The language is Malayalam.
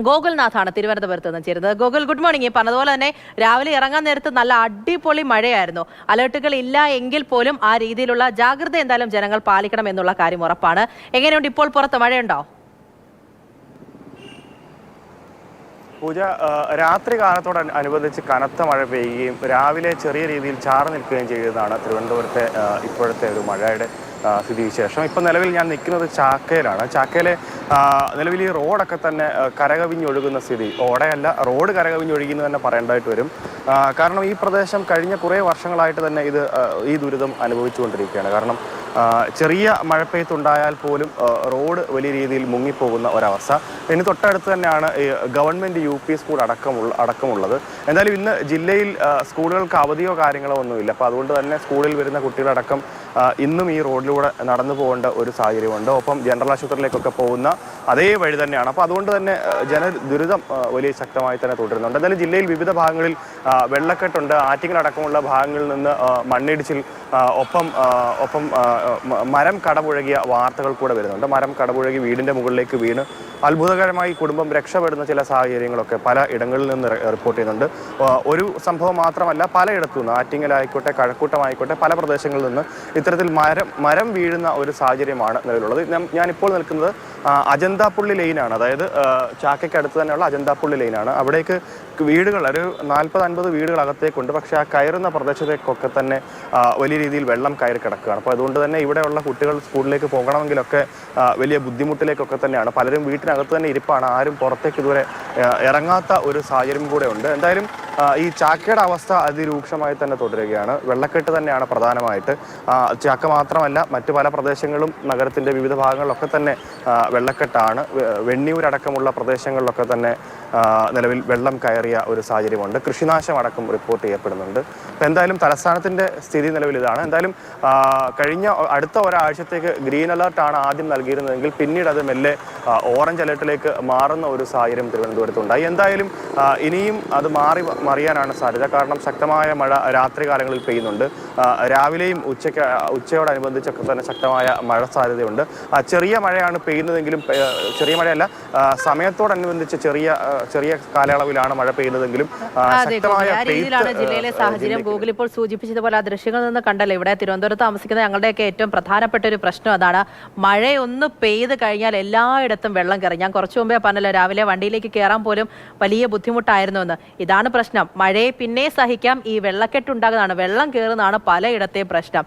ഗോകുൽനാഥാണ് തിരുവനന്തപുരത്ത് നിന്ന് ചേരുന്നത്. Gokul, good morning. ഈ പറഞ്ഞതുപോലെ തന്നെ രാവിലെ ഇറങ്ങാൻ നേരത്ത് നല്ല അടിപൊളി മഴയായിരുന്നു. അലേർട്ടുകൾ ഇല്ല എങ്കിൽ പോലും ആ രീതിയിലുള്ള ജാഗ്രത എന്തായാലും ജനങ്ങൾ പാലിക്കണം എന്നുള്ള കാര്യം ഉറപ്പാണ്. എങ്ങനെയുണ്ട് ഇപ്പോൾ പുറത്ത് മഴയുണ്ടോ? പൂജ, രാത്രി കാലത്തോടനുബന്ധിച്ച് കനത്ത മഴ പെയ്യുകയും രാവിലെ ചെറിയ രീതിയിൽ ചാറ് നിൽക്കുകയും ചെയ്തതാണ് തിരുവനന്തപുരത്തെ ഇപ്പോഴത്തെ ഒരു മഴയുടെ സ്ഥിതിവിശേഷം. ഇപ്പം നിലവിൽ ഞാൻ നിൽക്കുന്നത് ചാക്കയിലാണ്. ചാക്കയിലെ നിലവിൽ ഈ റോഡൊക്കെ തന്നെ കരകവിഞ്ഞൊഴുകുന്ന സ്ഥിതി. ഓടയല്ല, റോഡ് കരകവിഞ്ഞൊഴുകിയെന്ന് തന്നെ പറയേണ്ടതായിട്ട് വരും. കാരണം ഈ പ്രദേശം കഴിഞ്ഞ കുറേ വർഷങ്ങളായിട്ട് തന്നെ ഈ ദുരിതം അനുഭവിച്ചുകൊണ്ടിരിക്കുകയാണ്. കാരണം ചെറിയ മഴപ്പെയ്ത്തുണ്ടായാൽ പോലും റോഡ് വലിയ രീതിയിൽ മുങ്ങിപ്പോകുന്ന ഒരവസ്ഥ. ഇനി തൊട്ടടുത്ത് തന്നെയാണ് ഗവൺമെൻറ് UP സ്കൂൾ അടക്കമുള്ളത്. എന്തായാലും ഇന്ന് ജില്ലയിൽ സ്കൂളുകൾക്ക് അവധിയോ കാര്യങ്ങളോ ഒന്നുമില്ല. അപ്പോൾ അതുകൊണ്ട് തന്നെ സ്കൂളിൽ വരുന്ന കുട്ടികളടക്കം ഇന്നും ഈ റോഡിലൂടെ നടന്നു പോകേണ്ട ഒരു സാഹചര്യമുണ്ട്. ഒപ്പം ജനറൽ ആശുപത്രിയിലേക്കൊക്കെ പോകുന്ന അതേ വഴി തന്നെയാണ്. അപ്പോൾ അതുകൊണ്ട് തന്നെ ദുരിതം വലിയ ശക്തമായി തന്നെ തുടരുന്നുണ്ട്. എന്തായാലും ജില്ലയിൽ വിവിധ ഭാഗങ്ങളിൽ വെള്ളക്കെട്ടുണ്ട്. ആറ്റിങ്ങലടക്കമുള്ള ഭാഗങ്ങളിൽ നിന്ന് മണ്ണിടിച്ചിൽ, ഒപ്പം മരം കടപുഴകിയ വാർത്തകൾ കൂടെ വരുന്നുണ്ട്. മരം കടപുഴകി വീടിൻ്റെ മുകളിലേക്ക് വീണ് അത്ഭുതകരമായി കുടുംബം രക്ഷപ്പെടുന്ന ചില സാഹചര്യങ്ങളൊക്കെ പല ഇടങ്ങളിൽ നിന്ന് റിപ്പോർട്ട് ചെയ്യുന്നുണ്ട്. ഒരു സംഭവം മാത്രമല്ല, പലയിടത്തു നിന്ന് ആറ്റിങ്ങലായിക്കോട്ടെ കഴക്കൂട്ടമായിക്കോട്ടെ പല പ്രദേശങ്ങളിൽ നിന്ന് ഇത്തരത്തിൽ മരം വീഴുന്ന ഒരു സാഹചര്യമാണ് നിലവിലുള്ളത്. ഞാനിപ്പോൾ നിൽക്കുന്നത് അജന്താപ്പുള്ളി ലൈനാണ്. അതായത് ചാക്കയ്ക്കടുത്ത് തന്നെയുള്ള അജന്താപ്പുള്ളി ലൈനാണ്. അവിടേക്ക് വീടുകൾ ഒരു 40-50 വീടുകൾ അകത്തേക്കുണ്ട്. പക്ഷേ ആ കയറുന്ന പ്രദേശത്തേക്കൊക്കെ തന്നെ വലിയ രീതിയിൽ വെള്ളം കയറി കിടക്കുകയാണ്. അപ്പോൾ അതുകൊണ്ട് തന്നെ ഇവിടെയുള്ള കുട്ടികൾ സ്കൂളിലേക്ക് പോകണമെങ്കിലൊക്കെ വലിയ ബുദ്ധിമുട്ടിലേക്കൊക്കെ തന്നെയാണ്. പലരും വീട്ടിനകത്ത് തന്നെ ഇരിപ്പാണ്. ആരും പുറത്തേക്ക് ഇതുവരെ ഇറങ്ങാത്ത ഒരു സാഹചര്യം കൂടെ ഉണ്ട്. എന്തായാലും ഈ ചാക്കയുടെ അവസ്ഥ അതിരൂക്ഷമായി തന്നെ തുടരുകയാണ്. വെള്ളക്കെട്ട് തന്നെയാണ് പ്രധാനമായിട്ട്. ചാക്ക മാത്രമല്ല, മറ്റു പല പ്രദേശങ്ങളും നഗരത്തിൻ്റെ വിവിധ ഭാഗങ്ങളിലൊക്കെ തന്നെ വെള്ളക്കെട്ടാണ്. വെണ്ണിയൂരടക്കമുള്ള പ്രദേശങ്ങളിലൊക്കെ തന്നെ നിലവിൽ വെള്ളം കയറിയ ഒരു സാഹചര്യമുണ്ട്. കൃഷിനാശമടക്കം റിപ്പോർട്ട് ചെയ്യപ്പെടുന്നുണ്ട്. അപ്പോൾ എന്തായാലും തലസ്ഥാനത്തിൻ്റെ സ്ഥിതി നിലവിൽ ഇതാണ്. എന്തായാലും അടുത്ത ഒരാഴ്ചത്തേക്ക് ഗ്രീൻ അലർട്ടാണ് ആദ്യം നൽകിയിരുന്നതെങ്കിൽ പിന്നീട് അത് മെല്ലെ ഓറഞ്ച് അലർട്ടിലേക്ക് മാറുന്ന ഒരു സാഹചര്യം തിരുവനന്തപുരത്തുണ്ടായി. എന്തായാലും ഇനിയും അത് മറിയാനാണ് സാധ്യത. കാരണം ശക്തമായ മഴ രാത്രികാലങ്ങളിൽ പെയ്യുന്നുണ്ട്. രാവിലെയും ഉച്ചയോടനുബന്ധിച്ചൊക്കെ തന്നെ ശക്തമായ മഴ സാധ്യതയുണ്ട്. ചെറിയ മഴയാണ് പെയ്യുന്നതെങ്കിലും, ചെറിയ മഴയല്ല, സമയത്തോടനുബന്ധിച്ച് ചെറിയ കാലയളവിലാണ് മഴ പെയ്യുന്നതെങ്കിലും രീതിയിലാണ് ജില്ലയിലെ സാഹചര്യം. ഗൂഗിൾ ഇപ്പോൾ സൂചിപ്പിച്ചതുപോലെ ആ ദൃശ്യങ്ങളിൽ നിന്ന് കണ്ടല്ലോ, ഇവിടെ തിരുവനന്തപുരത്ത് താമസിക്കുന്ന ഞങ്ങളുടെയൊക്കെ ഏറ്റവും പ്രധാനപ്പെട്ട ഒരു പ്രശ്നം അതാണ്. മഴയൊന്ന് പെയ്ത് കഴിഞ്ഞാൽ എല്ലായിടത്തും വെള്ളം കയറി. ഞാൻ കുറച്ചു മുമ്പേ പറഞ്ഞല്ലോ, രാവിലെ വണ്ടിയിലേക്ക് കയറാൻ പോലും വലിയ ബുദ്ധിമുട്ടായിരുന്നു എന്ന്. ഇതാണ് പ്രശ്നം. മഴയെ പിന്നെ സഹിക്കാം, ഈ വെള്ളക്കെട്ടുണ്ടാകുന്നതാണ്, വെള്ളം കയറുന്നതാണ് പലയിടത്തെയും പ്രശ്നം.